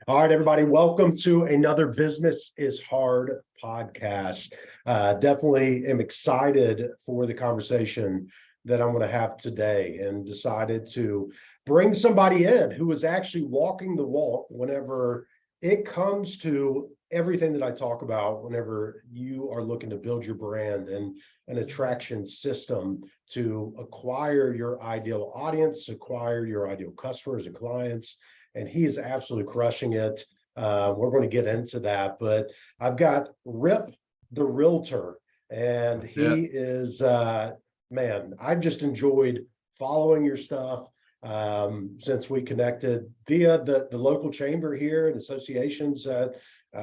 All right, everybody, welcome to another Business is Hard podcast. Definitely am excited for the conversation that I'm going to have today and decided to bring somebody in who is actually walking the walk whenever it comes to everything that I talk about, whenever you are looking to build your brand and an attraction system to acquire your ideal audience, acquire your ideal customers and clients. And he is absolutely crushing it. We're going to get into that, but I've got Rip the Realtor, and That's he it. is, man, I've just enjoyed following your stuff since we connected via the local chamber here and associations that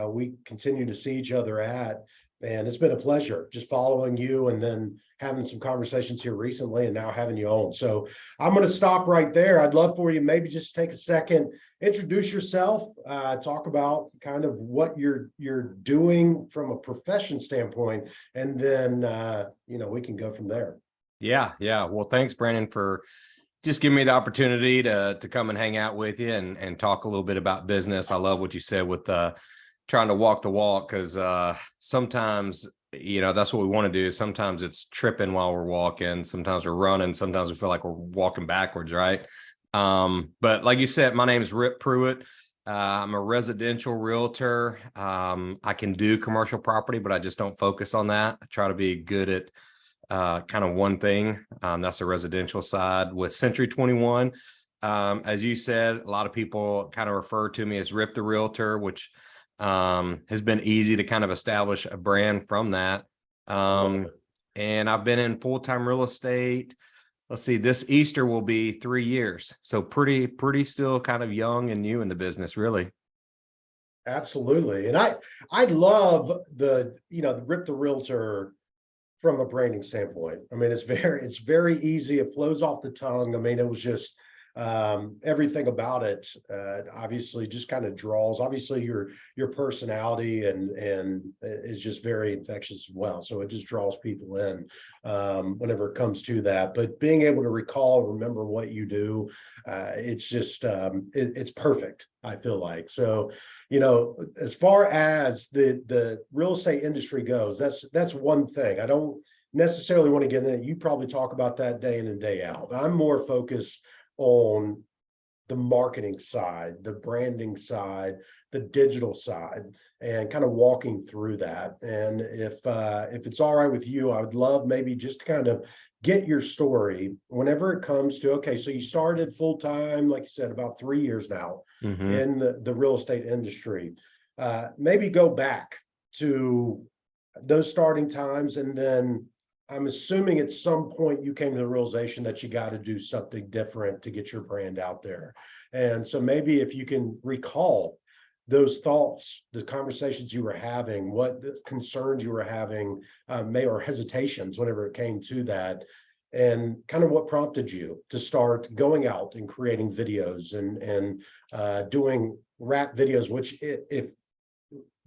we continue to see each other at. And it's been a pleasure just following you and then having some conversations here recently and now having you on. So I'm going to stop right there. I'd love for you maybe just take a second, introduce yourself, talk about kind of what you're doing from a profession standpoint, and then we can go from there. Yeah. Well, thanks, Brandon, for just giving me the opportunity to come and hang out with you and talk a little bit about business. I love what you said with trying to walk the walk, because sometimes, that's what we want to do. Sometimes it's tripping while we're walking. Sometimes we're running. Sometimes we feel like we're walking backwards, right? But like you said, my name is Rip Pruitt. I'm a residential realtor. I can do commercial property, but I just don't focus on that. I try to be good at kind of one thing. That's the residential side with Century 21. As you said, a lot of people kind of refer to me as Rip the Realtor, which has been easy to kind of establish a brand from that. And I've been in full-time real estate. Let's see, this Easter will be 3 years. So pretty still kind of young and new in the business, really. Absolutely. And I love the Rip the Realtor from a branding standpoint. I mean, it's very easy. It flows off the tongue. I mean, it was just everything about it obviously just kind of draws, obviously your personality and is just very infectious as well, so it just draws people in whenever it comes to that. But being able to remember what you do, it's just it's perfect, I feel like. So as far as the real estate industry goes, that's one thing. I don't necessarily want to get in. You probably talk about that day in and day out. I'm more focused on the marketing side, the branding side, the digital side, and kind of walking through that. And if it's all right with you, I would love maybe just to kind of get your story whenever it comes to, okay, so you started full time, like you said, about 3 years now in the real estate industry. Maybe go back to those starting times, and then I'm assuming at some point you came to the realization that you got to do something different to get your brand out there. And so maybe if you can recall those thoughts, the conversations you were having, what concerns you were having, or hesitations whenever it came to that, and kind of what prompted you to start going out and creating videos and doing rap videos, which if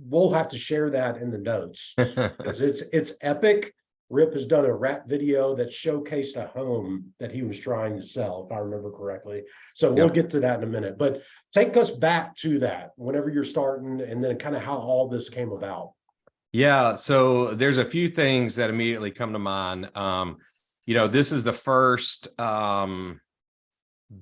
we'll have to share that in the notes because it's epic. Rip has done a rap video that showcased a home that he was trying to sell, if I remember correctly. So we'll get to that in a minute, but take us back to that whenever you're starting, and then kind of how all this came about. Yeah, so there's a few things that immediately come to mind. This is the first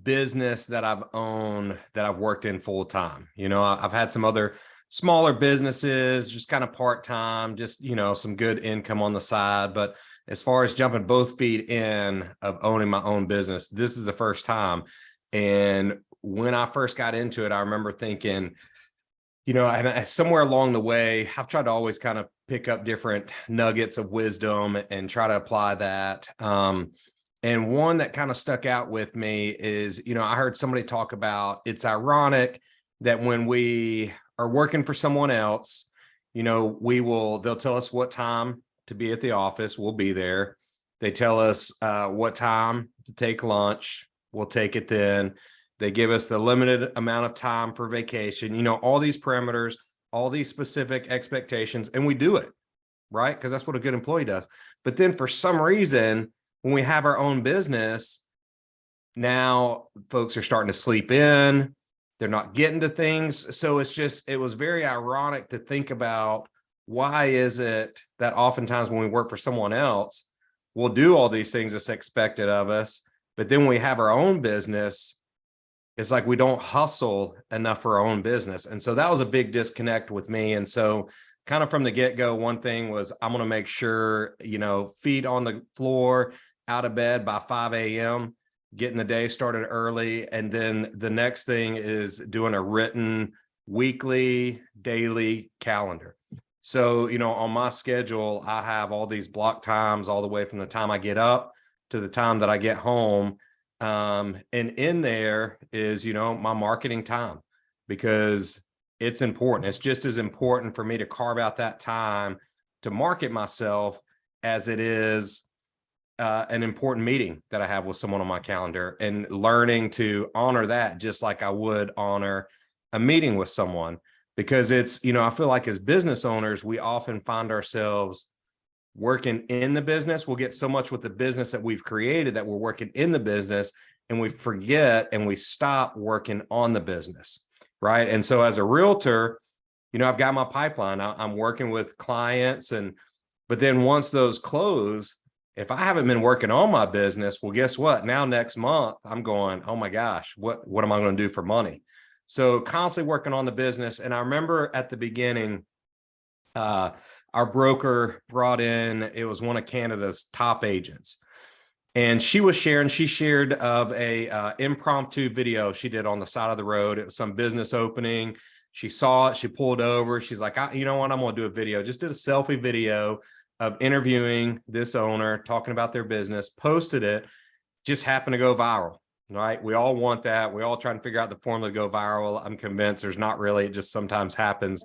business that I've owned that I've worked in full time. I've had some other smaller businesses, just kind of part-time, just, some good income on the side. But as far as jumping both feet in of owning my own business, this is the first time. And when I first got into it, I remember thinking, and somewhere along the way, I've tried to always kind of pick up different nuggets of wisdom and try to apply that. And one that kind of stuck out with me is, I heard somebody talk about, it's ironic that when we are working for someone else, they'll tell us what time to be at the office. We'll be there. They tell us what time to take lunch. We'll take it then. They give us the limited amount of time for vacation, all these parameters, all these specific expectations, and we do it, right? Because that's what a good employee does. But then for some reason, when we have our own business, now folks are starting to sleep in. They're not getting to things. So it was very ironic to think about, why is it that oftentimes when we work for someone else, we'll do all these things that's expected of us, but then when we have our own business, it's like we don't hustle enough for our own business. And so that was a big disconnect with me. And so kind of from the get-go, one thing was, I'm going to make sure, feet on the floor, out of bed by 5 a.m., getting the day started early. And then the next thing is doing a written weekly, daily calendar. So, on my schedule, I have all these block times all the way from the time I get up to the time that I get home. And in there is, my marketing time, because it's important. It's just as important for me to carve out that time to market myself as it is an important meeting that I have with someone on my calendar, and learning to honor that just like I would honor a meeting with someone. Because it's, I feel like as business owners, we often find ourselves working in the business. We'll get so much with the business that we've created that we're working in the business, and we forget and we stop working on the business. Right. And so as a realtor, I've got my pipeline. I'm working with clients, but then once those close, if I haven't been working on my business, well, guess what? Now, next month, I'm going, oh my gosh, what am I going to do for money? So constantly working on the business. And I remember at the beginning, our broker brought in, it was one of Canada's top agents. And she shared of a impromptu video she did on the side of the road. It was some business opening. She saw it, she pulled over. She's like, you know what? I'm going to do a video. Just did a selfie video of interviewing this owner, talking about their business, posted it, just happened to go viral. Right. We all want that. We all try and figure out the formula to go viral. I'm convinced there's not really, it just sometimes happens.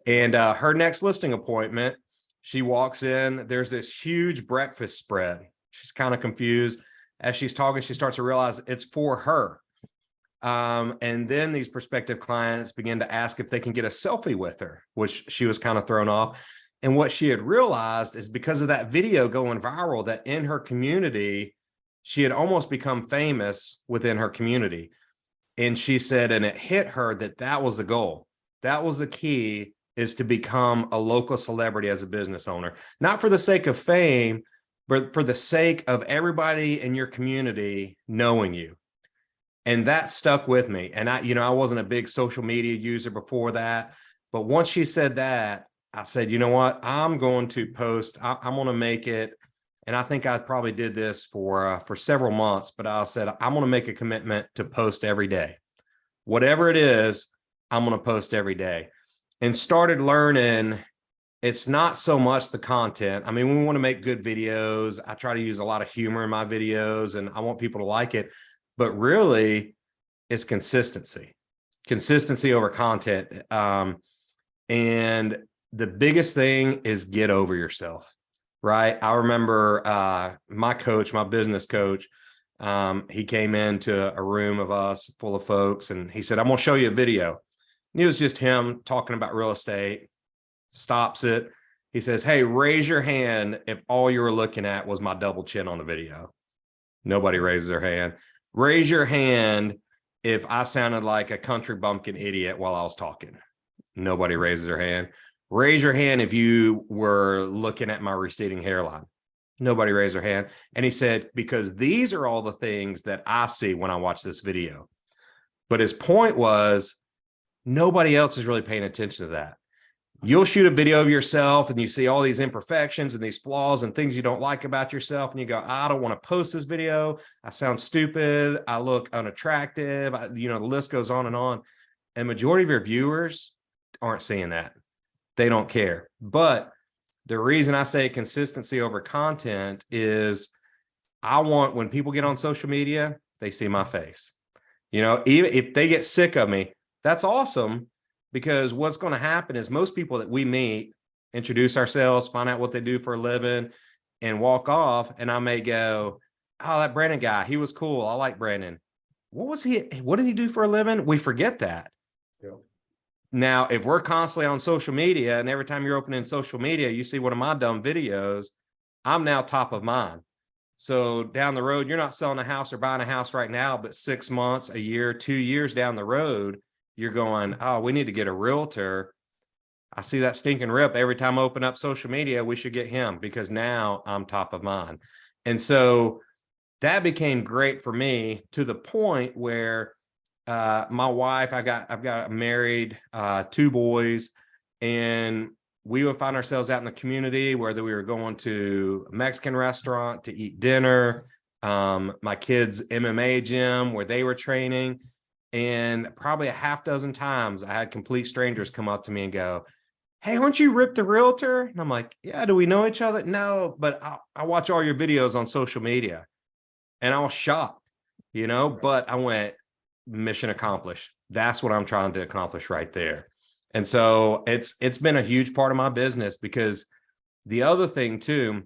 And her next listing appointment, she walks in, there's this huge breakfast spread. She's kind of confused. As she's talking, she starts to realize it's for her. And then these prospective clients begin to ask if they can get a selfie with her, which she was kind of thrown off. And what she had realized is, because of that video going viral, that in her community, she had almost become famous within her community. And she said, and it hit her that was the goal. That was the key, is to become a local celebrity as a business owner, not for the sake of fame, but for the sake of everybody in your community knowing you. And that stuck with me. And I wasn't a big social media user before that, but once she said that, I said, you know what, I'm going to post, I'm going to make it. And I think I probably did this for several months, but I said, I'm going to make a commitment to post every day. Whatever it is, I'm going to post every day. And started learning, it's not so much the content. I mean, we want to make good videos. I try to use a lot of humor in my videos, and I want people to like it. But really, it's consistency over content. And the biggest thing is get over yourself. Right. I remember my business coach, he came into a room of us full of folks, and he said, I'm going to show you a video. And it was just him talking about real estate, stops it. He says, hey, raise your hand if all you were looking at was my double chin on the video. Nobody raises their hand. Raise your hand if I sounded like a country bumpkin idiot while I was talking. Nobody raises their hand. Raise your hand if you were looking at my receding hairline. Nobody raised their hand. And he said, because these are all the things that I see when I watch this video. But his point was, nobody else is really paying attention to that. You'll shoot a video of yourself and you see all these imperfections and these flaws and things you don't like about yourself. And you go, I don't want to post this video. I sound stupid. I look unattractive. The list goes on. And majority of your viewers aren't seeing that. They don't care. But the reason I say consistency over content is, I want, when people get on social media, they see my face. Even if they get sick of me, that's awesome, because what's going to happen is most people that we meet introduce ourselves, find out what they do for a living, and walk off. And I may go, oh, that Brandon guy, he was cool. I like Brandon. What did he do for a living? We forget that. Yeah. Now, if we're constantly on social media, and every time you're opening social media, you see one of my dumb videos, I'm now top of mind. So down the road, you're not selling a house or buying a house right now, but 6 months, a year, 2 years down the road, you're going, oh, we need to get a realtor. I see that stinking Rip every time I open up social media. We should get him because now I'm top of mind. And so that became great for me to the point where my wife, I've got married, 2 boys, and we would find ourselves out in the community, whether we were going to a Mexican restaurant to eat dinner, my kids' MMA gym where they were training. And probably a half dozen times I had complete strangers come up to me and go, hey, aren't you Rip the Realtor? And I'm like, yeah, do we know each other? No, but I watch all your videos on social media. And I was shocked, but I went, mission accomplished. That's what I'm trying to accomplish right there. And so it's been a huge part of my business, because the other thing too,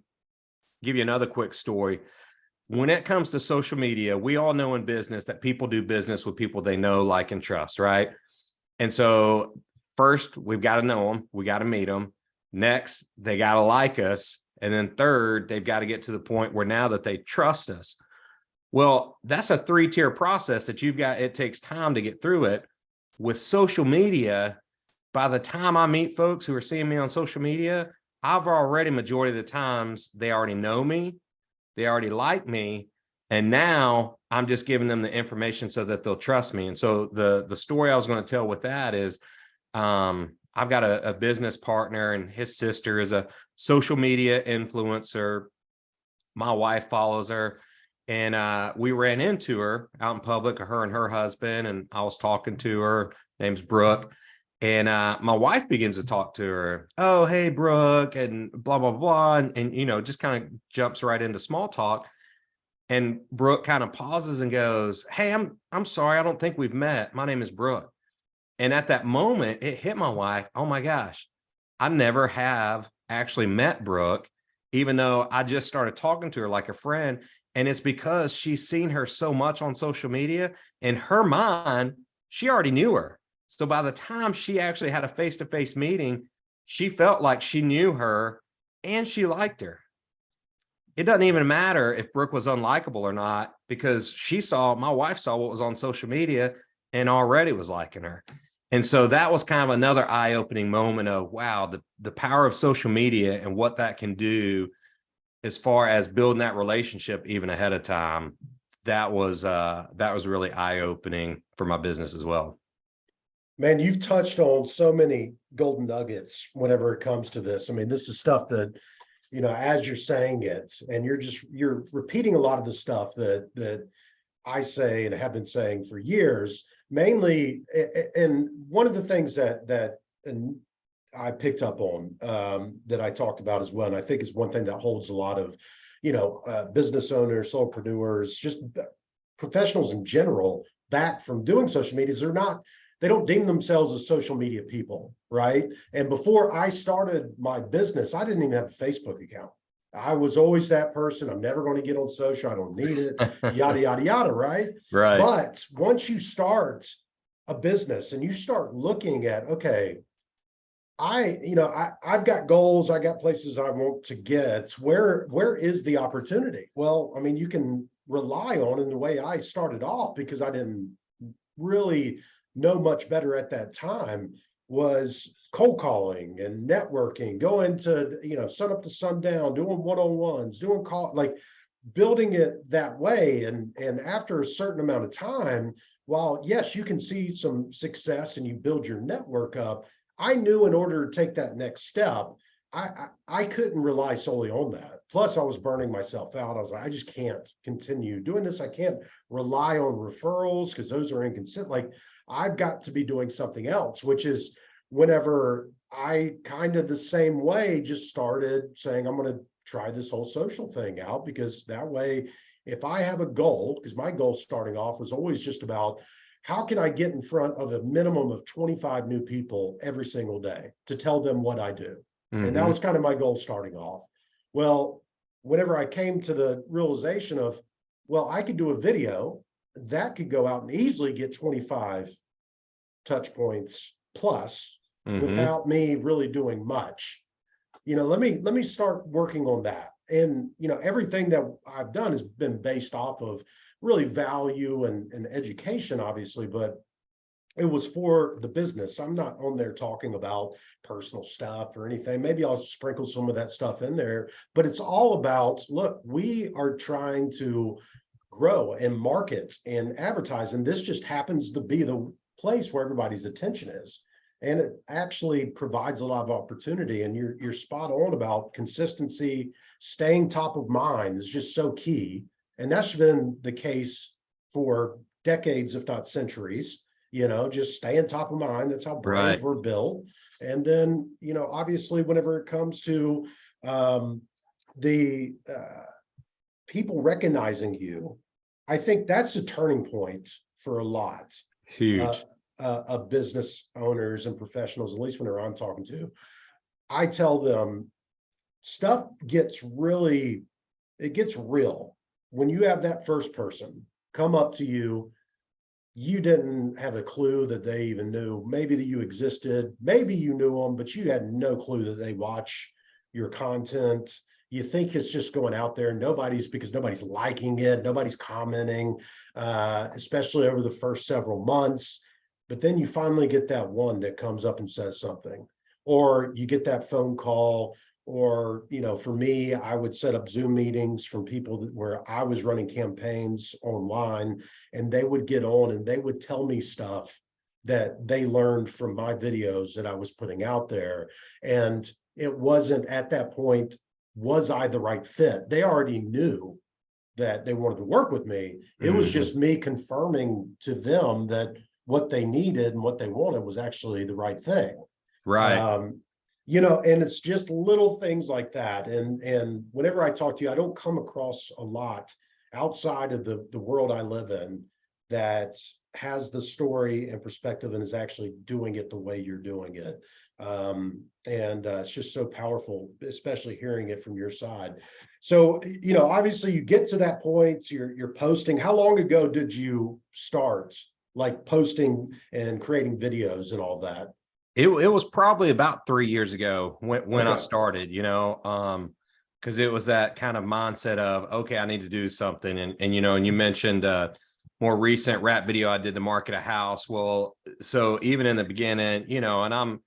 give you another quick story. When it comes to social media, we all know in business that people do business with people they know, like, and trust, right? And so first, we've got to know them. We got to meet them. Next, they got to like us. And then third, they've got to get to the point where now that they trust us. Well, that's a 3-tier process that it takes time to get through it. With social media, by the time I meet folks who are seeing me on social media, I've already, majority of the times, they already know me, they already like me, and now I'm just giving them the information so that they'll trust me. And so the story I was going to tell with that is, I've got a business partner, and his sister is a social media influencer. My wife follows her. And we ran into her out in public, her and her husband, and I was talking to her. Name's Brooke. And my wife begins to talk to her. Oh, hey, Brooke, and blah, blah, blah. And just kind of jumps right into small talk. And Brooke kind of pauses and goes, hey, I'm sorry, I don't think we've met. My name is Brooke. And at that moment, it hit my wife. Oh my gosh, I never have actually met Brooke, even though I just started talking to her like a friend. And it's because she's seen her so much on social media. In her mind, she already knew her. So by the time she actually had a face-to-face meeting, she felt like she knew her and she liked her. It doesn't even matter if Brooke was unlikable or not, because my wife saw what was on social media and already was liking her. And so that was kind of another eye-opening moment of, wow, the power of social media and what that can do as far as building that relationship even ahead of time. That was really eye-opening for my business as well. Man, you've touched on so many golden nuggets whenever it comes to this. I mean, this is stuff that, as you're saying it, and you're repeating a lot of the stuff that I say and have been saying for years, mainly. And one of the things that and I picked up on, that I talked about as well, and I think is one thing that holds a lot of, business owners, solopreneurs, just professionals in general back from doing social media, is they don't deem themselves as social media people, right? And before I started my business, I didn't even have a Facebook account. I was always that person. I'm never going to get on social. I don't need it, yada, yada, yada, right? Right. But once you start a business and you start looking at, okay, I've got goals, I got places I want to get. Where is the opportunity? Well, I mean, you can rely on, in the way I started off, because I didn't really know much better at that time, was cold calling and networking, going to, sun up to sundown, doing one-on-ones, doing like building it that way. And after a certain amount of time, while yes, you can see some success and you build your network up, I knew in order to take that next step, I couldn't rely solely on that. Plus, I was burning myself out. I was like, I just can't continue doing this. I can't rely on referrals because those are inconsistent. Like, I've got to be doing something else, which is whenever I kind of the same way just started saying, I'm going to try this whole social thing out, because that way, if I have a goal, because my goal starting off was always just about, how can I get in front of a minimum of 25 new people every single day to tell them what I do? Mm-hmm. And that was kind of my goal starting off. Well, whenever I came to the realization of, well, I could do a video that could go out and easily get 25 touch points plus, mm-hmm, without me really doing much. Let me start working on that. And, everything that I've done has been based off of really value and education, obviously, but it was for the business. I'm not on there talking about personal stuff or anything. Maybe I'll sprinkle some of that stuff in there, but it's all about, look, we are trying to grow and market and advertise, and this just happens to be the place where everybody's attention is. And it actually provides a lot of opportunity. And you're spot on about consistency, staying top of mind is just so key. And that's been the case for decades, if not centuries. Just staying top of mind. That's how brands Right. were built. And then, obviously, whenever it comes to the people recognizing you, I think that's a turning point for a lot uh, Huge. of business owners and professionals, at least whenever I'm talking to. I tell them stuff it gets real when you have that first person come up to you. You didn't have a clue that they even knew maybe that you existed. Maybe you knew them, but you had no clue that they watch your content. You think it's just going out there. Because nobody's liking it. Nobody's commenting, especially over the first several months. But then you finally get that one that comes up and says something, or you get that phone call. Or, for me, I would set up Zoom meetings from people where I was running campaigns online, and they would get on and they would tell me stuff that they learned from my videos that I was putting out there. And it wasn't at that point, was I the right fit? They already knew that they wanted to work with me. It was Mhm. just me confirming to them that what they needed and what they wanted was actually the right thing. Right. Um, and it's just little things like that. And whenever I talk to you, I don't come across a lot outside of the world I live in that has the story and perspective and is actually doing it the way you're doing it. And it's just so powerful, especially hearing it from your side. So, obviously you get to that point, you're posting. How long ago did you start like posting and creating videos and all that? It was probably about 3 years ago when I Okay. started, because it was that kind of mindset of, okay, I need to do something. And you mentioned more recent rap video I did to market a house. Well, so even in the beginning, and I'm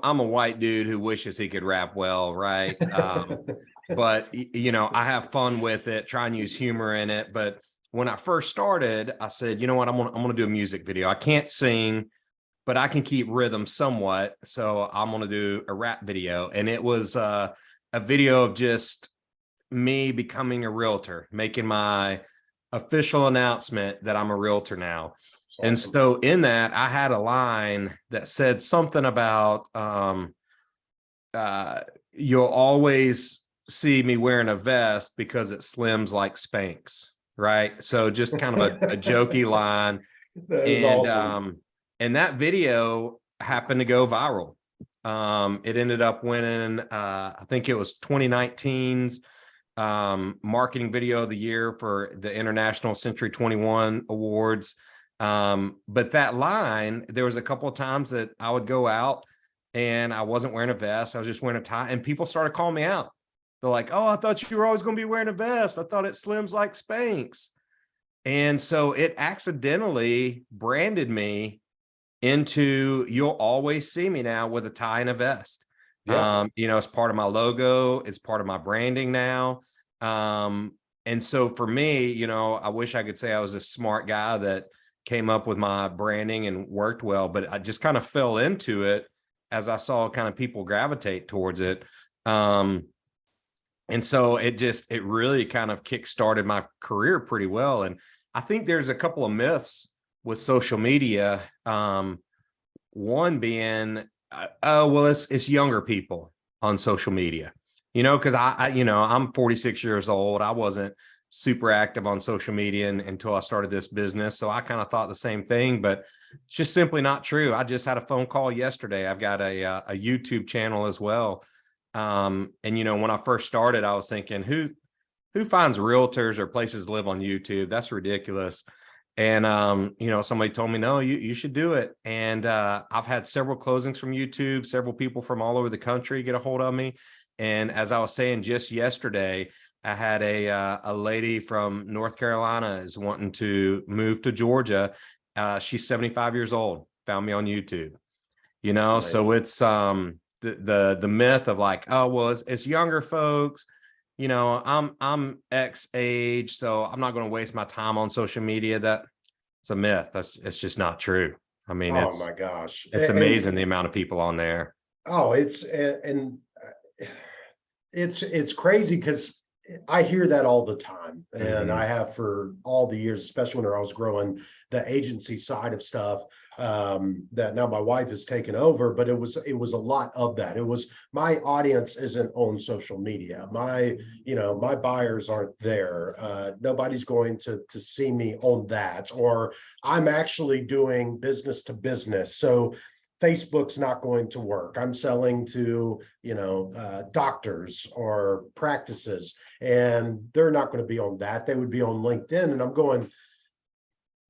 a white dude who wishes he could rap well, right? But I have fun with it, try and use humor in it. But when I first started, I said, you know what, I'm gonna do a music video. I can't sing, but I can keep rhythm somewhat. So I'm going to do a rap video. And it was a video of just me becoming a realtor, making my official announcement that I'm a realtor now. It's And awesome. so in that, I had a line that said something about uh, you'll always see me wearing a vest because it slims like Spanx. Right. So just kind of a jokey line. That is and awesome. um and that video happened to go viral. It ended up winning I think it was 2019's marketing video of the year for the International Century 21 awards. But that line, there was a couple of times that I would go out and I wasn't wearing a vest, I was just wearing a tie, and people started calling me out. They're like, oh, I thought you were always going to be wearing a vest, I thought it slims like Spanx. And so it accidentally branded me into, you'll always see me now with a tie and a vest. Yeah. It's part of my logo, it's part of my branding now. And so for me, I wish I could say I was a smart guy that came up with my branding and worked well, but I just kind of fell into it as I saw kind of people gravitate towards it. And so it really kind of kick-started my career pretty well. And I think there's a couple of myths with social media. One being, well, it's younger people on social media, because I'm 46 years old. I wasn't super active on social media until I started this business. So I kind of thought the same thing, but it's just simply not true. I just had a phone call yesterday. I've got a YouTube channel as well. And when I first started, I was thinking, who finds realtors or places to live on YouTube? That's ridiculous. And somebody told me, no, you should do it. And I've had several closings from YouTube, several people from all over the country get a hold of me. And as I was saying just yesterday, I had a lady from North Carolina is wanting to move to Georgia, She's 75 years old, found me on YouTube, That's so amazing. it's the myth of like, oh, well, it's younger folks, I'm X age, so I'm not going to waste my time on social media. It's a myth. It's just not true. I mean, Oh my gosh. it's amazing the amount of people on there. Oh, it's crazy because I hear that all the time, and Mhm. I have for all the years, especially when I was growing the agency side of stuff. That now my wife has taken over, but it was a lot of that. It was my audience isn't on social media. My buyers aren't there. Nobody's going to see me on that, or I'm actually doing business to business. So Facebook's not going to work. I'm selling to, doctors or practices, and they're not going to be on that. They would be on LinkedIn. And I'm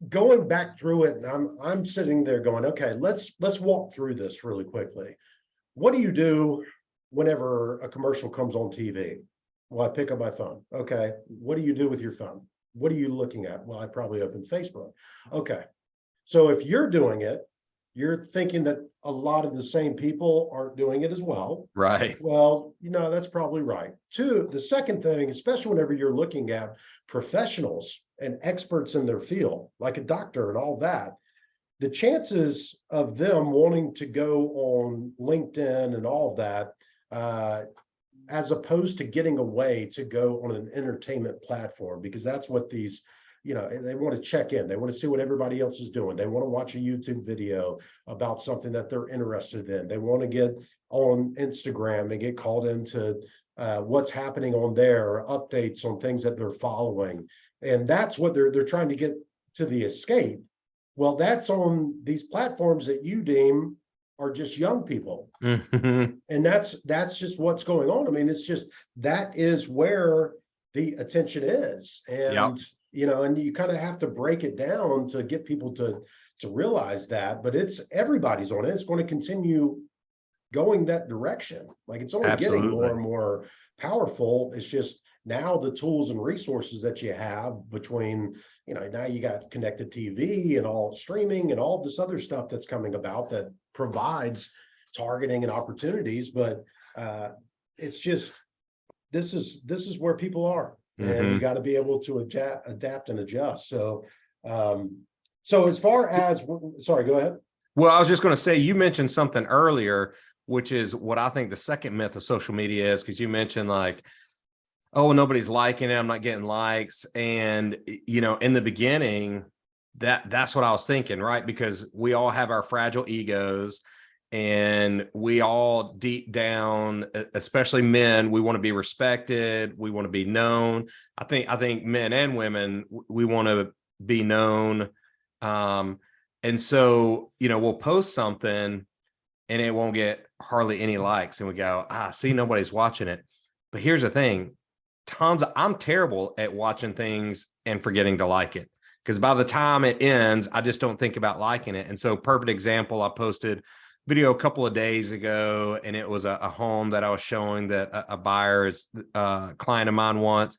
going back through it, and I'm sitting there going, okay, let's walk through this really quickly. What do you do whenever a commercial comes on TV? Well, I pick up my phone. Okay. What do you do with your phone? What are you looking at? Well, I probably open Facebook. Okay. So if you're doing it, you're thinking that a lot of the same people aren't doing it as well. Right. Well, that's probably right. Two, the second thing, especially whenever you're looking at professionals and experts in their field, like a doctor and all that, the chances of them wanting to go on LinkedIn and all of that, uh, as opposed to getting away to go on an entertainment platform, because that's what these, they want to check in. They want to see what everybody else is doing. They want to watch a YouTube video about something that they're interested in. They want to get on Instagram and get called into what's happening on there, updates on things that they're following. And that's what they're trying to get to the escape. Well, that's on these platforms that you deem are just young people, Mhm. and that's just what's going on. I mean, it's just that is where the attention is. Yep. And you kind of have to break it down to get people to realize that. But it's everybody's on it. It's going to continue going that direction. Like, it's only getting more Absolutely. and more powerful. It's just now the tools and resources that you have between, now you got connected TV and all streaming and all this other stuff that's coming about that provides targeting and opportunities. But uh, it's just, this is where people are, and you Hmm. got to be able to adapt and adjust. So as far as, sorry, go ahead. Well, I was just going to say, you mentioned something earlier, which is what I think the second myth of social media is, because you mentioned like, oh, nobody's liking it, I'm not getting likes. And, in the beginning, that's what I was thinking, right? Because we all have our fragile egos, and we all deep down, especially men, we want to be respected, we want to be known. I think men and women, we want to be known. Um, and so, we'll post something and it won't get hardly any likes. And we go, see, nobody's watching it. But here's the thing, I'm terrible at watching things and forgetting to like it. Because by the time it ends, I just don't think about liking it. And so, perfect example, I posted video a couple of days ago, and it was a home that I was showing that a buyer is client of mine wants.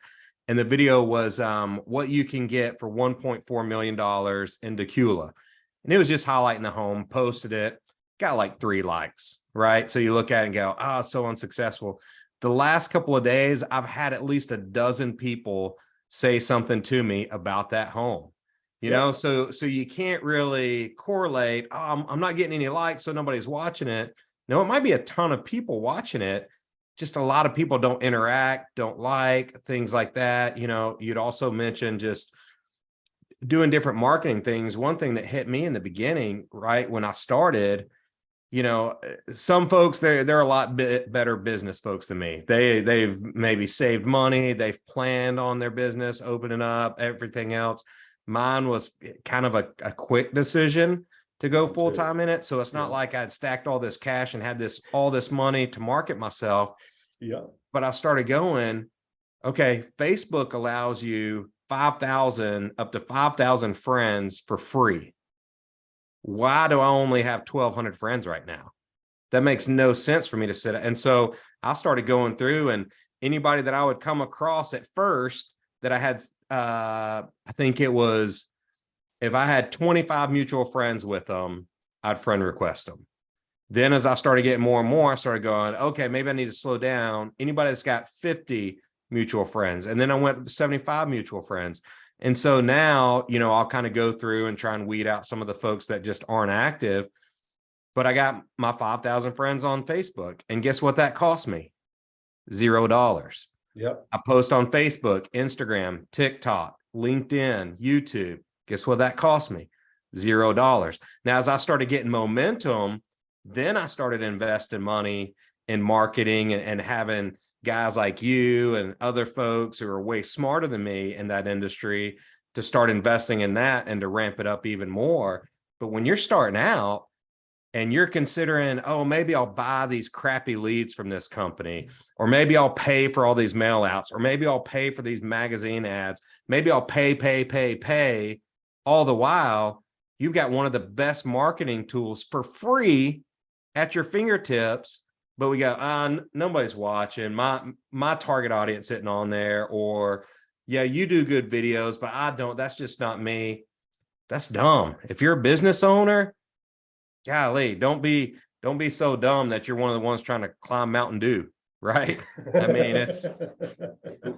And the video was what you can get for $1.4 million in Decula. And it was just highlighting the home, posted it, got like 3 likes, right? So you look at it and go, so unsuccessful. The last couple of days, I've had at least a dozen people say something to me about that home. Yep. So you can't really correlate, I'm not getting any likes, so nobody's watching it. No, it might be a ton of people watching it, just a lot of people don't interact, don't like, things like that. You'd also mentioned just doing different marketing things. One thing that hit me in the beginning, right when I started, some folks, they're a lot better business folks than me. They've maybe saved money, they've planned on their business opening up, everything else. Mine was kind of a quick decision to go Mine full too. time in it. So it's not Yeah. like I'd stacked all this cash and had all this money to market myself. Yeah. But I started going, okay, Facebook allows you 5,000 up to 5,000 friends for free. Why do I only have 1,200 friends right now? That makes no sense for me to sit. And so I started going through, and anybody that I would come across at first that I had, I think it was if I had 25 mutual friends with them, I'd friend request them. Then as I started getting more and more, I started going, okay, maybe I need to slow down. Anybody that's got 50 mutual friends. And then I went to 75 mutual friends. And so now, I'll kind of go through and try and weed out some of the folks that just aren't active. But I got my 5,000 friends on Facebook. And guess what that cost me? $0. Yep. I post on Facebook, Instagram, TikTok, LinkedIn, YouTube. Guess what that cost me? $0. Now, as I started getting momentum, then I started investing money in marketing and having guys like you and other folks who are way smarter than me in that industry to start investing in that and to ramp it up even more. But when you're starting out and you're considering, oh, maybe I'll buy these crappy leads from this company, or maybe I'll pay for all these mail outs, or maybe I'll pay for these magazine ads, maybe I'll pay, all the while you've got one of the best marketing tools for free at your fingertips, but we go, nobody's watching, my target audience sitting on there, or yeah, you do good videos, but I don't, that's just not me. That's dumb. If you're a business owner, golly, don't be so dumb that you're one of the ones trying to climb Mountain Dew, right? I mean, it's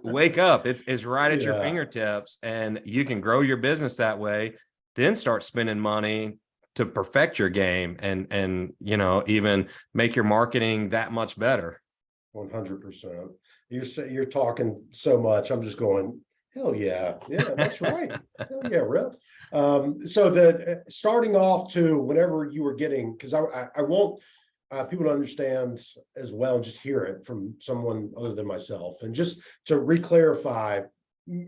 wake up. It's right at your fingertips, and you can grow your business that way, then start spending money to perfect your game and even make your marketing that much better. 100%. You're talking so much. I'm just going, hell yeah. Yeah, that's right. Hell yeah, Rip. So the starting off to whenever you were getting, because I want people to understand as well, just hear it from someone other than myself. And just to re-clarify,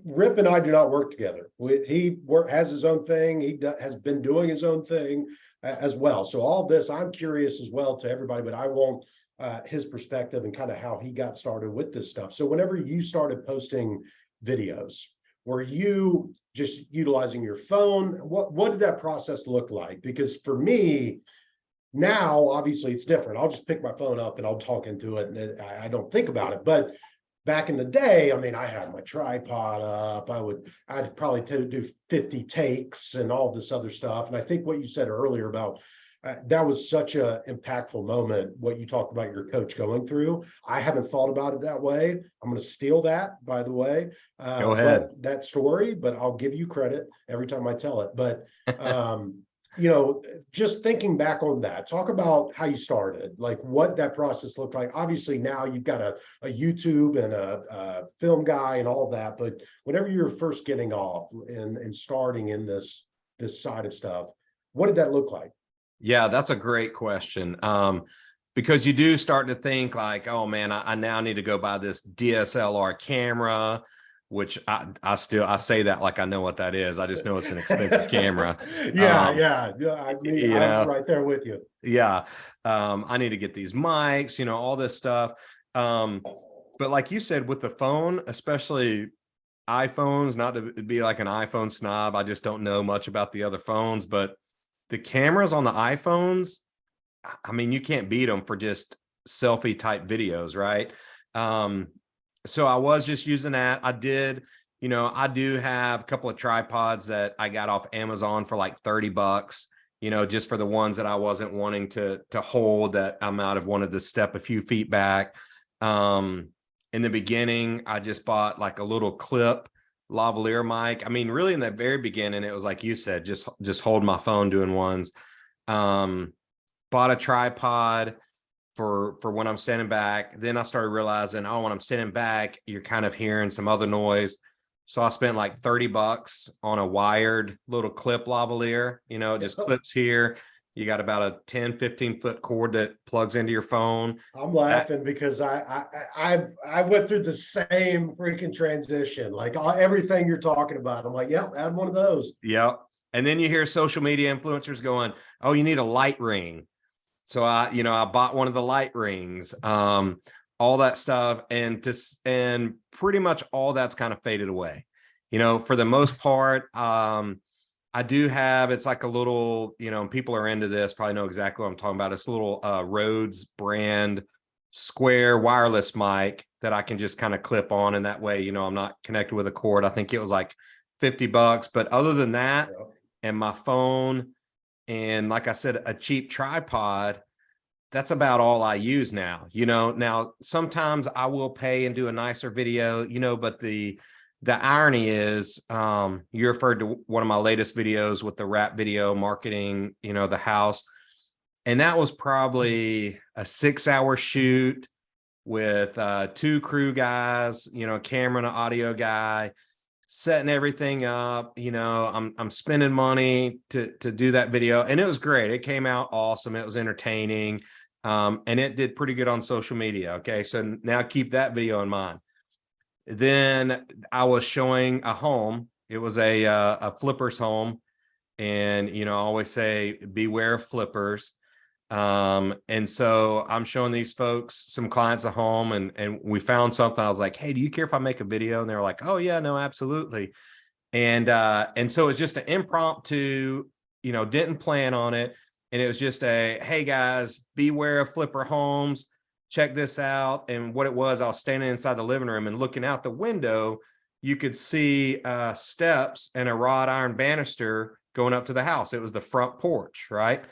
Rip and I do not work together. He has his own thing. He has been doing his own thing as well. So all this, I'm curious as well to everybody, but I want his perspective and kind of how he got started with this stuff. So whenever you started posting videos, were you just utilizing your phone? What did that process look like? Because for me, now obviously it's different. I'll just pick my phone up and I'll talk into it, and I don't think about it. But back in the day, I mean, I had my tripod up. I'd probably do 50 takes and all this other stuff. And I think what you said earlier about that was such a impactful moment, what you talked about your coach going through. I haven't thought about it that way. I'm going to steal that, by the way. Go ahead. That story, but I'll give you credit every time I tell it. But just thinking back on that, talk about how you started, like what that process looked like. Obviously now you've got a YouTube and a film guy and all that, but whenever you were first getting off and starting in this side of stuff, what did that look like? Yeah, that's a great question. Because you do start to think like, oh man, I now need to go buy this DSLR camera, which I say that like I know what that is. I just know it's an expensive camera. Yeah. I mean, I'm right there with you. Yeah. I need to get these mics, all this stuff. But like you said, with the phone, especially iPhones, not to be like an iPhone snob, I just don't know much about the other phones, but the cameras on the iPhones, I mean, you can't beat them for just selfie type videos, right? So I was just using that. I do have a couple of tripods that I got off Amazon for like $30, just for the ones that I wasn't wanting to hold, that I might have wanted to step a few feet back. In the beginning, I just bought like a little clip lavalier mic. I mean, really in the very beginning, it was like you said, just hold my phone doing ones. Bought a tripod for when I'm standing back. Then I started realizing, oh, when I'm standing back, you're kind of hearing some other noise. So I spent like $30 on a wired little clip lavalier, it just clips here. You got about a 10, 15-foot cord that plugs into your phone. I'm laughing because I went through the same freaking transition, like everything you're talking about. I'm like, yep, add one of those. Yep. And then you hear social media influencers going, oh, you need a light ring. So I bought one of the light rings, all that stuff. And pretty much all that's kind of faded away. For the most part, I do have, it's like a little, people are into this, probably know exactly what I'm talking about. It's a little Rhodes brand square wireless mic that I can just kind of clip on. And that way, I'm not connected with a cord. I think it was like $50. But other than that, and my phone, and like I said, a cheap tripod. That's about all I use now. Now sometimes I will pay and do a nicer video, but the irony is, you referred to one of my latest videos with the rap video marketing, the house. And that was probably a 6-hour shoot with 2 crew guys, a camera and an audio guy, setting everything up. I'm spending money to do that video, and it was great. It came out awesome. It was entertaining, and it did pretty good on social media. Okay, so now keep that video in mind. Then I was showing a home. It was a flipper's home, and I always say beware of flippers. And so I'm showing these folks, some clients, a home, and we found something. I was like, hey, do you care if I make a video? And they were like, oh yeah, no, absolutely. And so it's just an impromptu, didn't plan on it. And it was just hey guys, beware of flipper homes. Check this out. And what it was, I was standing inside the living room and looking out the window, you could see steps and a wrought iron banister going up to the house. It was the front porch, right?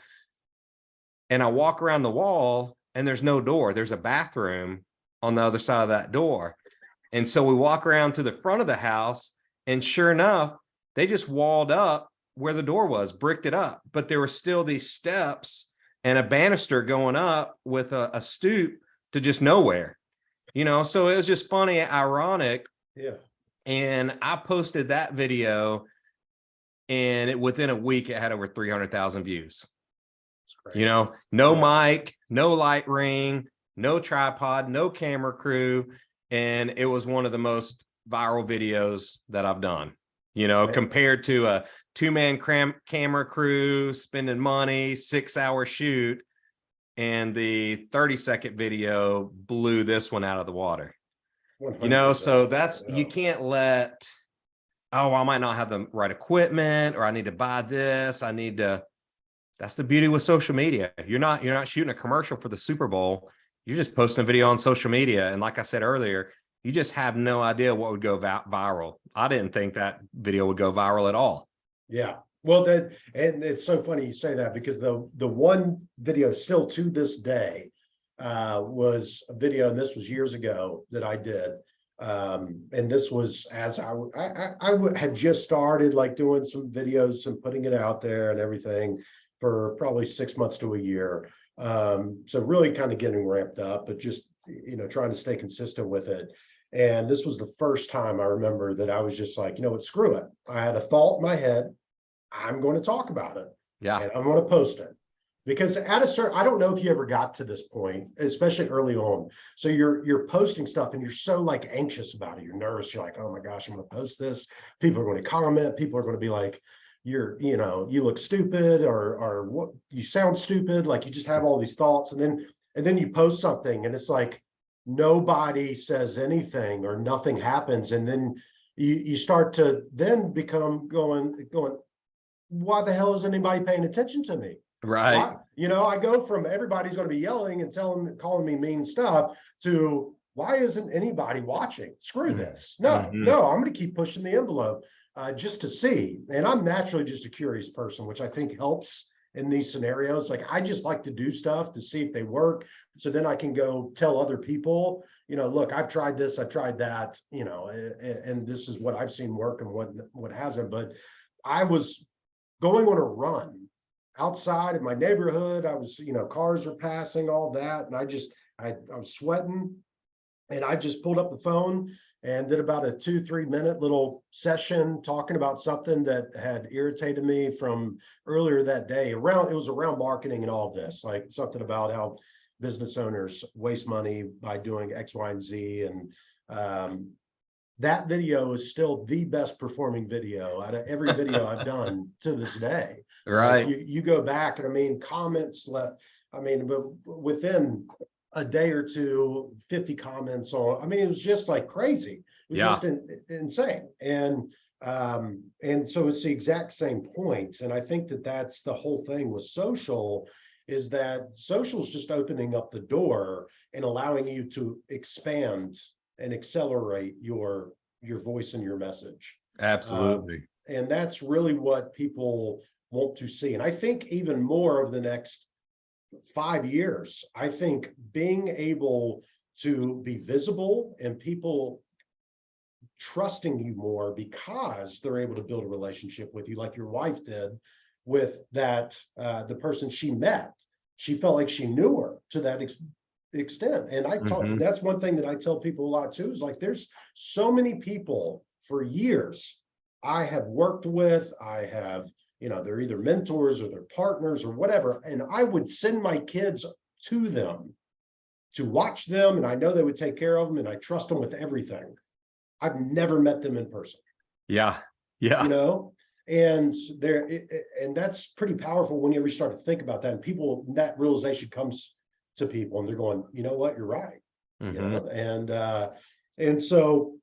And I walk around the wall and there's no door. There's a bathroom on the other side of that door. And so we walk around to the front of the house, and sure enough, they just walled up where the door was, bricked it up. But there were still these steps and a banister going up with a stoop to just nowhere, so it was just funny, ironic. Yeah. And I posted that video, and within a week, it had over 300,000 views. No mic, no light ring, no tripod, no camera crew. And it was one of the most viral videos that I've done, compared to a 2-man camera crew, spending money, 6-hour shoot. And the 30-second video blew this one out of the water. 100%. So that's, you can't let, oh, I might not have the right equipment, or I need to buy this. That's the beauty with social media. You're not shooting a commercial for the Super Bowl. You're just posting a video on social media. And like I said earlier, you just have no idea what would go viral. I didn't think that video would go viral at all. Yeah. Well, and it's so funny you say that, because the one video still to this day was a video, and this was years ago that I did. And this was as I had just started like doing some videos and putting it out there and everything for probably 6 months to a year. So really kind of getting ramped up, but just, trying to stay consistent with it. And this was the first time I remember that I was just like, what, screw it. I had a thought in my head. I'm going to talk about it. Yeah. And I'm going to post it. Because at a certain, I don't know if you ever got to this point, especially early on. So you're posting stuff and you're so like anxious about it. You're nervous. You're like, oh my gosh, I'm going to post this. People are going to comment. People are going to be like, you look stupid, or what, you sound stupid. Like you just have all these thoughts, and then you post something and it's like nobody says anything or nothing happens. And then you start to then become going, why the hell is anybody paying attention to me? Right. Why? I go from everybody's going to be yelling and calling me mean stuff to why isn't anybody watching? Screw this. No, I'm going to keep pushing the envelope just to see. And I'm naturally just a curious person, which I think helps in these scenarios. Like I just like to do stuff to see if they work. So then I can go tell other people, look, I've tried this, I've tried that, and this is what I've seen work and what hasn't. But I was going on a run outside in my neighborhood. I was, cars were passing, all that. And I was sweating, and I just pulled up the phone and did about a 2-3 minute little session talking about something that had irritated me from earlier that day. It was around marketing and all of this, like something about how business owners waste money by doing X, Y, and Z. And that video is still the best performing video out of every video I've done to this day. Right. You go back, and comments but within a day or two, 50 comments on, it was just like crazy. It was just insane. And so it's the exact same point. And I think that's the whole thing with social, is that social is just opening up the door and allowing you to expand and accelerate your voice and your message. Absolutely. And that's really what people want to see. And I think even more over the next 5 years, I think being able to be visible and people trusting you more because they're able to build a relationship with you, like your wife did with that, the person she met. She felt like she knew her to that extent. And Mhm. that's one thing that I tell people a lot too, is like, there's so many people for years I have worked with, I have, they're either mentors or they're partners or whatever. And I would send my kids to them to watch them. And I know they would take care of them and I trust them with everything. I've never met them in person, Yeah. you Yeah. know? And there, and that's pretty powerful when you ever start to think about that. And people, that realization comes to people and they're going, you know what, you're right. Mhm. And so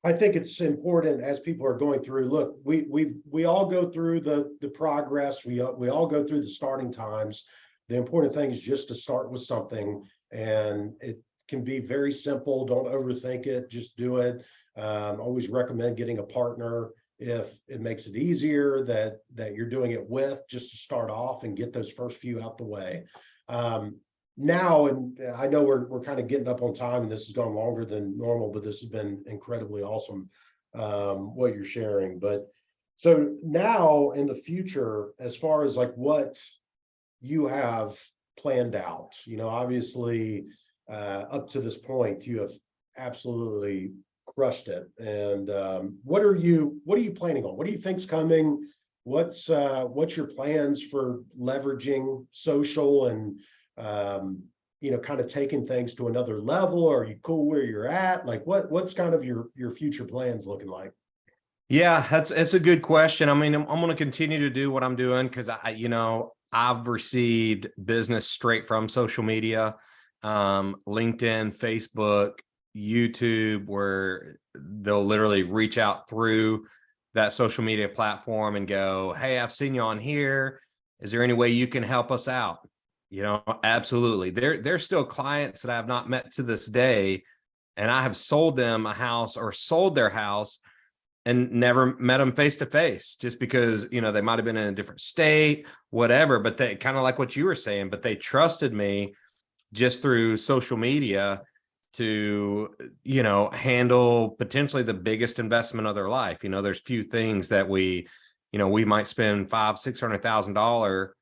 I think it's important as people are going through, look, we all go through the progress, we all go through the starting times. The important thing is just to start with something, and it can be very simple. Don't overthink it, just do it. Always recommend getting a partner if it makes it easier, that you're doing it with, just to start off and get those first few out the way. Now, and I know we're kind of getting up on time and this has gone longer than normal, but this has been incredibly awesome, what you're sharing. But so now in the future, as far as like what you have planned out, obviously, up to this point you have absolutely crushed it. And what are you planning on? What do you think's coming? What's your plans for leveraging social and kind of taking things to another level? Are you cool where you're at? Like what's kind of your future plans looking like? Yeah, that's a good question. I mean, I'm going to continue to do what I'm doing because I've received business straight from social media, LinkedIn, Facebook, YouTube, where they'll literally reach out through that social media platform and go, "Hey, I've seen you on here. Is there any way you can help us out?" Absolutely. There's still clients that I have not met to this day, and I have sold them a house or sold their house and never met them face to face, just because they might have been in a different state, whatever, but they kind of like what you were saying, but they trusted me just through social media to handle potentially the biggest investment of their life. There's few things that we might spend $500,000-600,000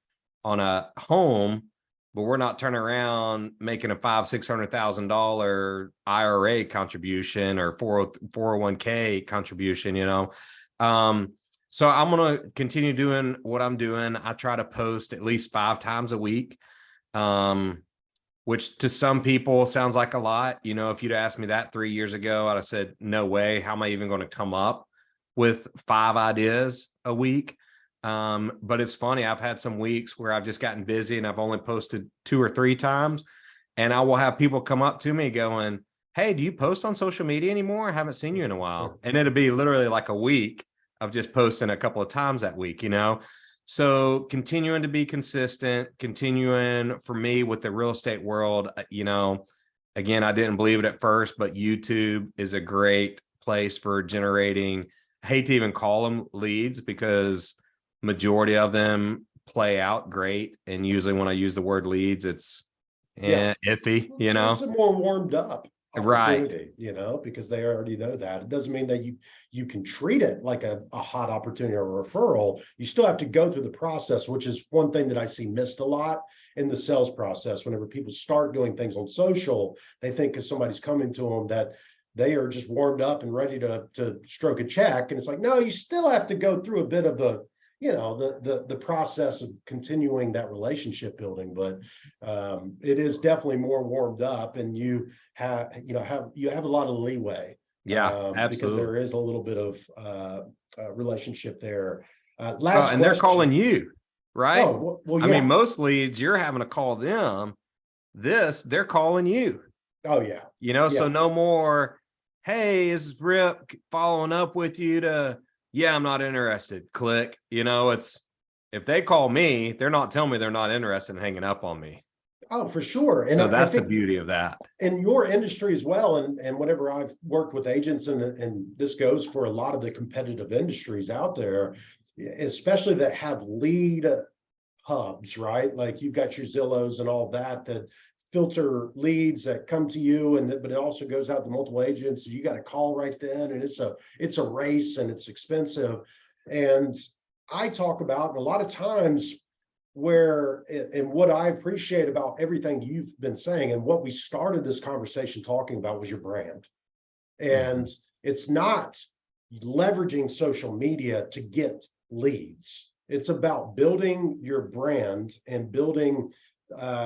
on a home, but we're not turning around making a $500,000-600,000 IRA contribution or 401k contribution, So I'm going to continue doing what I'm doing. I try to post at least 5 times a week, which to some people sounds like a lot. If you'd asked me that 3 years ago, I'd have said, no way. How am I even going to come up with 5 ideas a week? But it's funny. I've had some weeks where I've just gotten busy and I've only posted 2 or 3 times. And I will have people come up to me going, "Hey, do you post on social media anymore? I haven't seen you in a while." And it'll be literally like a week of just posting a couple of times that week, So continuing to be consistent, continuing for me with the real estate world, again, I didn't believe it at first, but YouTube is a great place for generating, I hate to even call them leads because majority of them play out great. And usually when I use the word leads, it's Yeah, iffy, it's a more warmed up Right. opportunity, because they already know that. It doesn't mean that you can treat it like a hot opportunity or a referral. You still have to go through the process, which is one thing that I see missed a lot in the sales process. Whenever people start doing things on social, they think because somebody's coming to them that they are just warmed up and ready to stroke a check. And it's like, no, you still have to go through a bit of the process of continuing that relationship building. But it is definitely more warmed up, and you have a lot of leeway, Yeah, because absolutely. there is a little bit of relationship there. Well, Last and they're calling question. you, right? Oh, well, I mean, yeah. most leads you're having to call them. They're calling you, Oh, yeah. so Yeah. no more, "Hey, is Rip following up with you to, yeah, I'm not interested." Click. It's, if they call me, they're not telling me they're not interested in hanging up on me. Oh, for sure. And So I that's the think beauty of that. in your industry as well, and whenever I've worked with agents, and this goes for a lot of the competitive industries out there, especially that have lead hubs, right? Like you've got your Zillows and all that that filter leads that come to you, and but it also goes out to multiple agents. You got to call right then, and it's a race and it's expensive. And I talk about, and a lot of times where, and what I appreciate about everything you've been saying and what we started this conversation talking about was your brand. Mhm. And it's not leveraging social media to get leads. It's about building your brand and building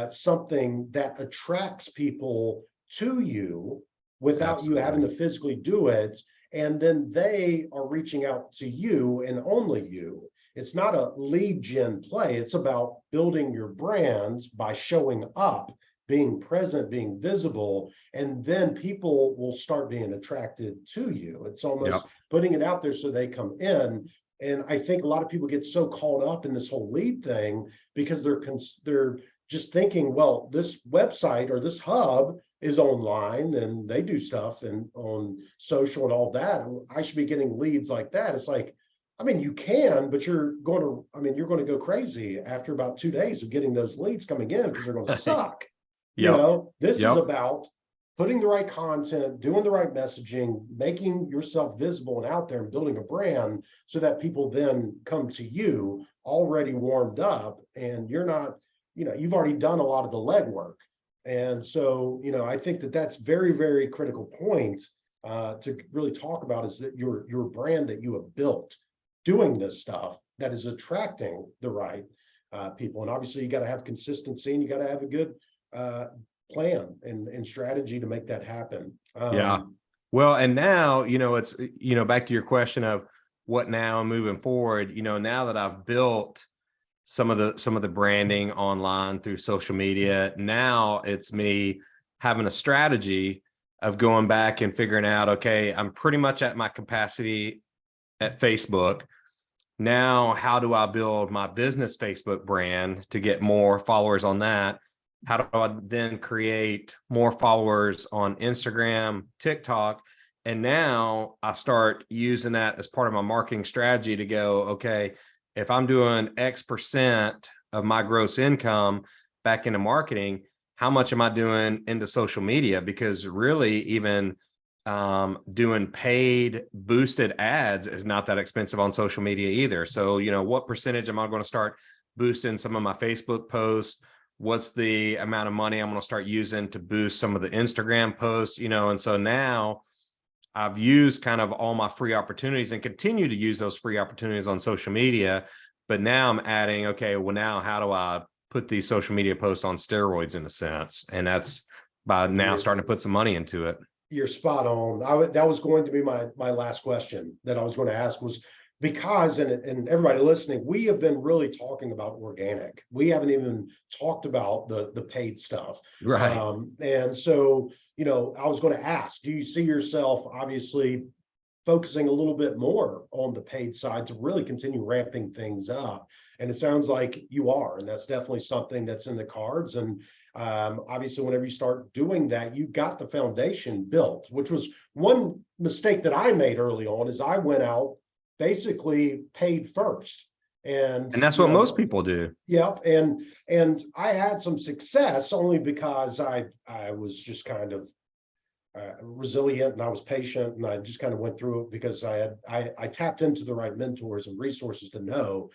something that attracts people to you without you having Absolutely. to physically do it. And then they are reaching out to you and only you. It's not a lead gen play. It's about building your brands by showing up, being present, being visible, and then people will start being attracted to you. It's almost Yep. putting it out there so they come in. And I think a lot of people get so caught up in this whole lead thing because they're just thinking, well, this website or this hub is online and they do stuff and on social and all that. I should be getting leads like that. It's like, I mean, you can, but you're going to go crazy after about 2 days of getting those leads coming in because they're going to suck. Yep. This is Yep. about putting the right content, doing the right messaging, making yourself visible and out there and building a brand so that people then come to you already warmed up and you're not, you've already done a lot of the legwork. And so, I think that that's very, very critical point to really talk about is that your brand that you have built doing this stuff that is attracting the right people. And obviously you got to have consistency and you got to have a good uh, plan and strategy to make that happen. Yeah. Well, and now, it's, back to your question of what now moving forward, now that I've built some of the branding online through social media, now it's me having a strategy of going back and figuring out, okay, I'm pretty much at my capacity at Facebook. Now, how do I build my business Facebook brand to get more followers on that? How do I then create more followers on Instagram, TikTok? And now I start using that as part of my marketing strategy to go, okay, if I'm doing X% of my gross income back into marketing, how much am I doing into social media? Because really, even doing paid boosted ads is not that expensive on social media either. So, what percentage am I going to start boosting some of my Facebook posts? What's the amount of money I'm going to start using to boost some of the Instagram posts, and so now I've used kind of all my free opportunities and continue to use those free opportunities on social media. But now I'm adding, okay, well, now how do I put these social media posts on steroids in a sense? And that's by now you're, starting to put some money into it. you're spot on. That was going to be my last question that I was going to ask was because, and everybody listening, we have been really talking about organic. We haven't even talked about the paid stuff. Right. And so, I was going to ask, do you see yourself obviously focusing a little bit more on the paid side to really continue ramping things up? And it sounds like you are, and that's definitely something that's in the cards. And obviously, whenever you start doing that, you got the foundation built, which was one mistake that I made early on is I went out basically paid first. And And that's what most people do. yep. And I had some success only because I was just kind of resilient and I was patient and I just kind of went through it because I tapped into the right mentors and resources to know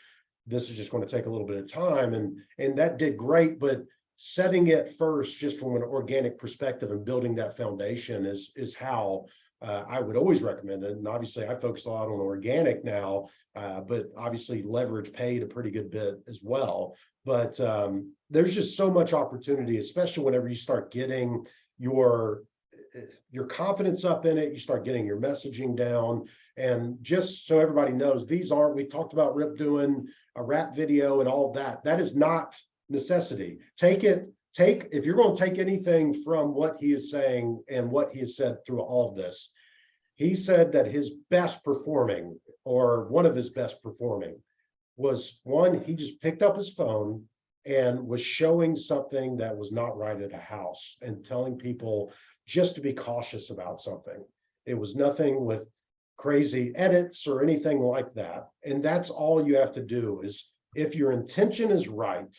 this is just going to take a little bit of time, and that did great. But setting it first just from an organic perspective and building that foundation is how I would always recommend it. And obviously I focus a lot on organic now, but obviously leverage paid a pretty good bit as well. But there's just so much opportunity, especially whenever you start getting your confidence up in it, you start getting your messaging down. And just so everybody knows, we talked about Rip doing a rap video and all that. That is not necessity. If you're going to take anything from what he is saying and what he has said through all of this, he said that his best performing, or one of his best performing, was one, he just picked up his phone and was showing something that was not right at a house and telling people just to be cautious about something. It was nothing with crazy edits or anything like that. And that's all you have to do is, if your intention is right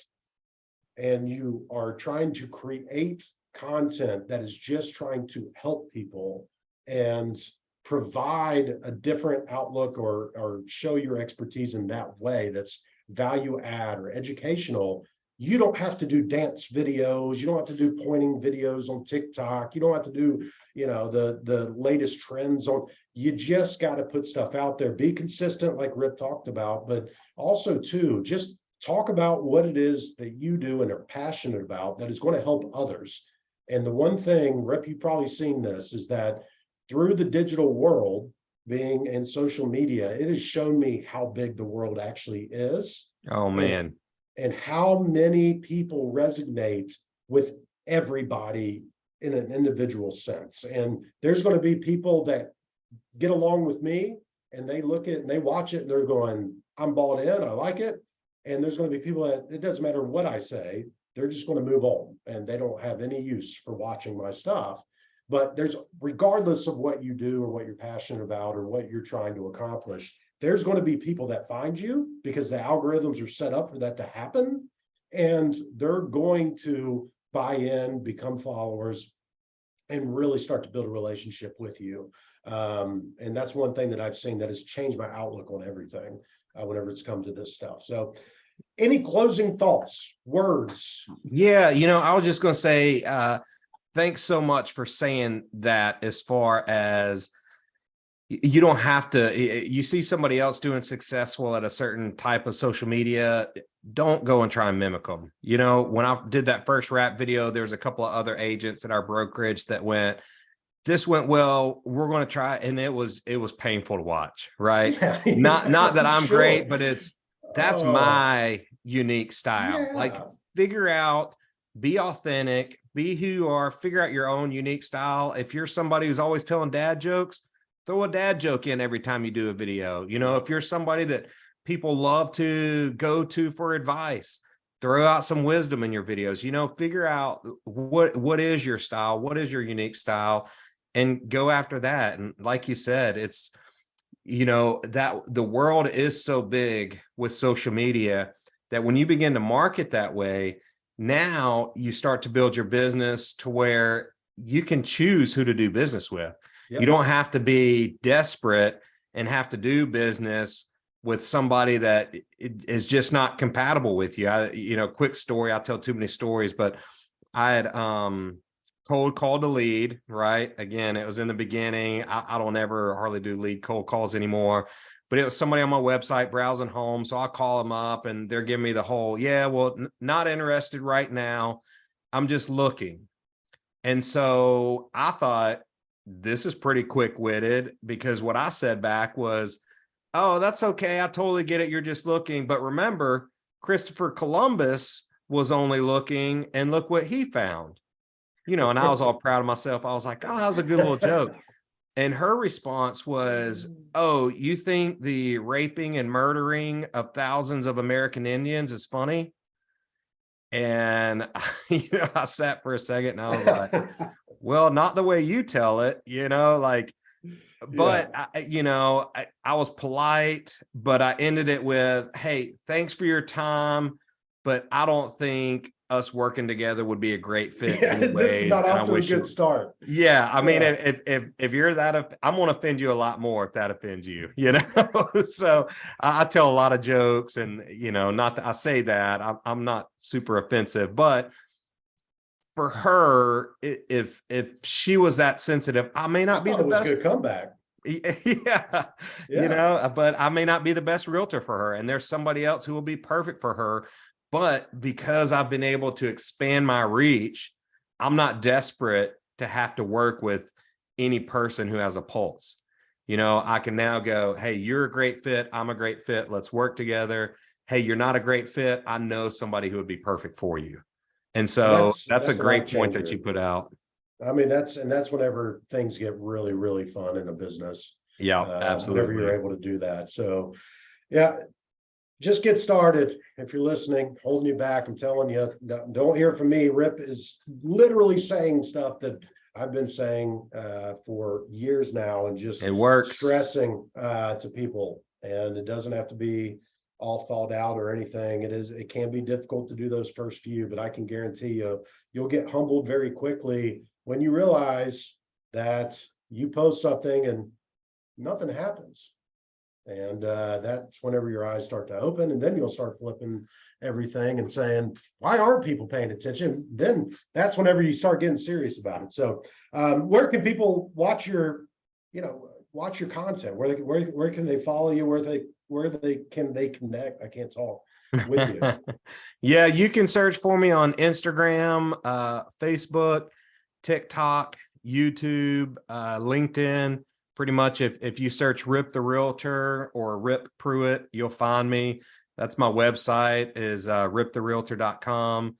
and you are trying to create content that is just trying to help people and provide a different outlook, or show your expertise in that way that's value add or educational, you don't have to do dance videos. You don't have to do pointing videos on TikTok. You don't have to do, the latest trends on, you just got to put stuff out there, be consistent like Rip talked about, but also too, just talk about what it is that you do and are passionate about that is going to help others. And the one thing, Rip, you've probably seen this, is that through the digital world, being in social media, it has shown me how big the world actually is. Oh man. And how many people resonate with everybody in an individual sense. And there's going to be people that get along with me and they look at and they watch it and they're going, I'm bought in, I like it. And there's going to be people that it doesn't matter what I say, they're just going to move on and they don't have any use for watching my stuff. But there's, regardless of what you do or what you're passionate about or what you're trying to accomplish, there's going to be people that find you because the algorithms are set up for that to happen. And they're going to buy in, become followers, and really start to build a relationship with you. And that's one thing that I've seen that has changed my outlook on everything whenever it's come to this stuff. So any closing thoughts, words? Yeah, I was just going to say, thanks so much for saying that. As far as, you don't have to, you see somebody else doing successful at a certain type of social media, don't go and try and mimic them. When I did that first rap video, there's a couple of other agents at our brokerage that this went well, we're going to try. And it was painful to watch, right? Yeah, Not that I'm sure. great, but that's my unique style. Like, Yeah. figure out, be authentic, be who you are, figure out your own unique style. If you're somebody who's always telling dad jokes, throw a dad joke in every time you do a video. If you're somebody that people love to go to for advice, throw out some wisdom in your videos. Figure out what is your style, what is your unique style, and go after that. And like you said, it's, that the world is so big with social media that when you begin to market that way, now you start to build your business to where you can choose who to do business with. Yep. You don't have to be desperate and have to do business with somebody that is just not compatible with you. Quick story, I'll tell too many stories, but I had cold called a lead, right? Again, it was in the beginning. I don't ever hardly do lead cold calls anymore, but it was somebody on my website browsing home. So I call them up and they're giving me the whole, yeah, well, not interested right now. I'm just looking. And so I thought, this is pretty quick-witted, because what I said back was, oh, that's okay. I totally get it. You're just looking. But remember, Christopher Columbus was only looking, and look what he found. And I was all proud of myself. I was like, oh, that was a good little joke. And her response was, oh, you think the raping and murdering of thousands of American Indians is funny? And, I sat for a second and I was like, well, not the way you tell it, but I was polite, but I ended it with, hey, thanks for your time, but I don't think us working together would be a great fit. This is not off to a good start. Yeah, I mean, if you're that, I'm going to offend you a lot more if that offends you, So I tell a lot of jokes, and not that I say that I'm not super offensive, but for her, if she was that sensitive, I may not be the best. Good comeback. Yeah, but I may not be the best realtor for her, and there's somebody else who will be perfect for her. But because I've been able to expand my reach, I'm not desperate to have to work with any person who has a pulse. I can now go, hey, you're a great fit. I'm a great fit. Let's work together. Hey, you're not a great fit. I know somebody who would be perfect for you. And so that's a great point that you put out. I mean, that's whenever things get really, really fun in a business. Yeah, absolutely. Whenever you're able to do that. So, yeah, just get started. If you're listening, holding you back, I'm telling you, don't hear from me. Rip is literally saying stuff that I've been saying for years now, and just It works. stressing to people. And it doesn't have to be all thought out or anything. It can be difficult to do those first few, but I can guarantee you'll get humbled very quickly when you realize that you post something and nothing happens. And that's whenever your eyes start to open, and then you'll start flipping everything and saying, why aren't people paying attention? Then that's whenever you start getting serious about it. So where can people watch your, watch your content? Where can they follow you? Where can they connect? I can't talk with you. Yeah, you can search for me on Instagram, Facebook, TikTok, YouTube, LinkedIn. Pretty much if you search Rip the Realtor or Rip Pruitt, you'll find me. That's my website, is riptherealtor.com.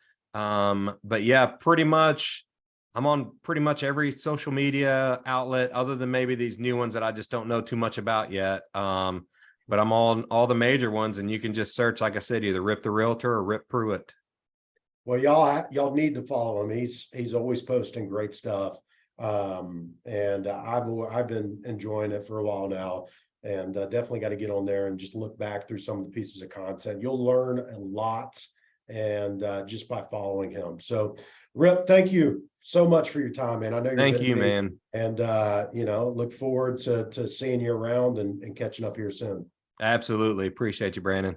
But yeah, pretty much I'm on pretty much every social media outlet other than maybe these new ones that I just don't know too much about yet. But I'm on all the major ones, and you can just search, like I said, either Rip the Realtor or Rip Pruitt. Well, y'all need to follow him. He's always posting great stuff. And I've been enjoying it for a while now, and definitely got to get on there and just look back through some of the pieces of content. You'll learn a lot, and just by following him. So, Rip, thank you so much for your time, man. I know you're Thank busy, you, man. and look forward to seeing you around and catching up here soon. Absolutely. Appreciate you, Brandon.